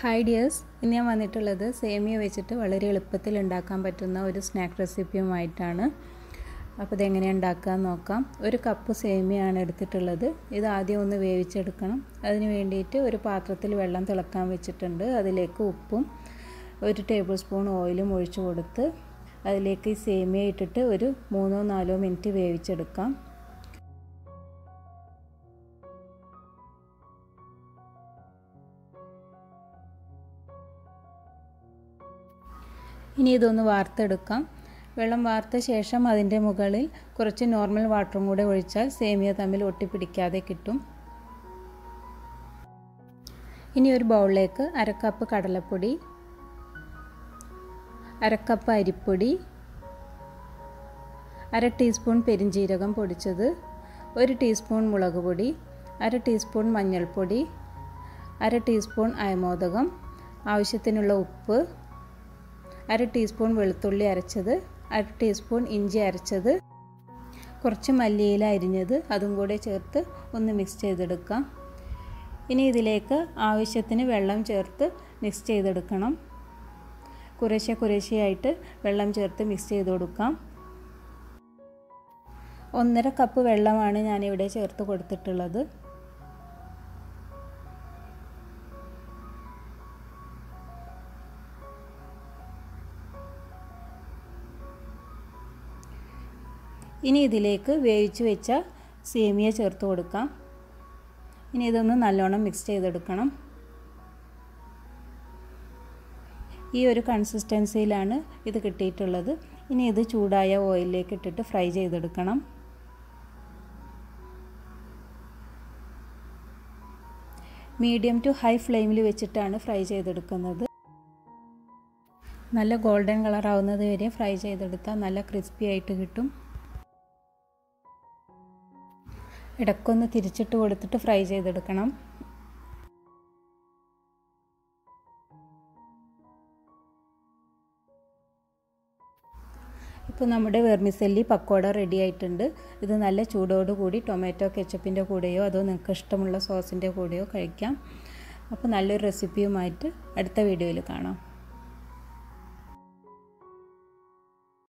Hi dears, ഇന്ന് ഞാൻ വന്നിട്ടുള്ളത് സേമിയ വെച്ചിട്ട് വളരെ എളുപ്പത്തിൽ ഉണ്ടാക്കാൻ പറ്റുന്ന ഒരു സ്നാക്ക് റെസിപ്പിയുമായിട്ടാണ്. അപ്പോൾ ഇത് എങ്ങനെ ഉണ്ടാക്കാമെന്ന് നോക്കാം. ഒരു കപ്പ് സേമിയയാണ് എടുത്തിട്ടുള്ളത്. ഇത് ആദ്യം ഒന്ന് വേവിച്ചെടുക്കണം. അതിന് വേണ്ടിയിട്ട് ഒരു പാത്രത്തിൽ വെള്ളം തിളക്കാൻ വെച്ചിട്ടുണ്ട്. അതിലേക്ക് ഉപ്പും 1 ടേബിൾ സ്പൂൺ ഓയിലും ഒഴിച്ചു കൊടുത്ത് അതിലേക്ക് ഈ സേമിയ ഇട്ടിട്ട് ഒരു 3-4 മിനിറ്റ് വേവിച്ചെടുക്കാം. ഇനി ഇതൊന്ന് വാർത്തെടുക്കാം. വെള്ളം വാർത്ത ശേഷം അതിൻ്റെ മുകളിൽ കുറച്ച് നോർമൽ വാട്ടറും കൂടെ ഒഴിച്ചാൽ സേമിയ തമ്മിൽ ഒട്ടിപ്പിടിക്കാതെ കിട്ടും. ഇനി ഒരു ബൗളിലേക്ക് 1/2 കപ്പ് കടലപ്പൊടി, 1/2 കപ്പ് അരിപ്പൊടി, 1/2 ടീസ്പൂൺ പെരിഞ്ജീരകം പൊടിച്ചത്, 1 ടീസ്പൂൺ മുളക് പൊടി, 1/2 ടീസ്പൂൺ മഞ്ഞൾപ്പൊടി, 1/2 ടീസ്പൂൺ അയമോദകം, ആവശ്യത്തിനുള്ള ഉപ്പ്, 1/2 ടീസ്പൂൺ വെളുത്തുള്ളി അരച്ചത്, 1/2 ടീസ്പൂൺ ഇഞ്ചി അരച്ചത്, കുറച്ച് മല്ലിയില അരിഞ്ഞത്, അതും കൂടെ ചേർത്ത് ഒന്ന് മിക്സ് ചെയ്തെടുക്കാം. ഇനി ഇതിലേക്ക് ആവശ്യത്തിന് വെള്ളം ചേർത്ത് മിക്സ് ചെയ്തെടുക്കണം. കുറേശ്ശെയായിട്ട് വെള്ളം ചേർത്ത് മിക്സ് ചെയ്ത് കൊടുക്കാം. 1.5 കപ്പ് വെള്ളമാണ് ഞാനിവിടെ ചേർത്ത് കൊടുത്തിട്ടുള്ളത്. ഇനി ഇതിലേക്ക് വേവിച്ച് വെച്ച സേമിയ ചേർത്ത് കൊടുക്കാം. ഇനി ഇതൊന്ന് നല്ലോണം മിക്സ് ചെയ്തെടുക്കണം. ഈ ഒരു കൺസിസ്റ്റൻസിയിലാണ് ഇത് കിട്ടിയിട്ടുള്ളത്. ഇനി ഇത് ചൂടായ ഓയിലിലേക്ക് ഇട്ടിട്ട് ഫ്രൈ ചെയ്തെടുക്കണം. മീഡിയം ടു ഹൈ ഫ്ലെയിമിൽ വെച്ചിട്ടാണ് ഫ്രൈ ചെയ്തെടുക്കുന്നത്. നല്ല ഗോൾഡൻ കളർ ആവുന്നത് വരെ ഫ്രൈ ചെയ്തെടുത്താൽ നല്ല ക്രിസ്പി ആയിട്ട് കിട്ടും. ഇടയ്ക്കൊന്ന് തിരിച്ചിട്ട് കൊടുത്തിട്ട് ഫ്രൈ ചെയ്തെടുക്കണം. ഇപ്പോൾ നമ്മുടെ വെർമിസെല്ലി പക്കോട റെഡി ആയിട്ടുണ്ട്. ഇത് നല്ല ചൂടോടുകൂടി ടൊമാറ്റോ കെച്ചപ്പിൻ്റെ കൂടെയോ അതോ നിങ്ങൾക്ക് ഇഷ്ടമുള്ള സോസിൻ്റെ കൂടെയോ കഴിക്കാം. അപ്പോൾ നല്ലൊരു റെസിപ്പിയുമായിട്ട് അടുത്ത വീഡിയോയിൽ കാണാം.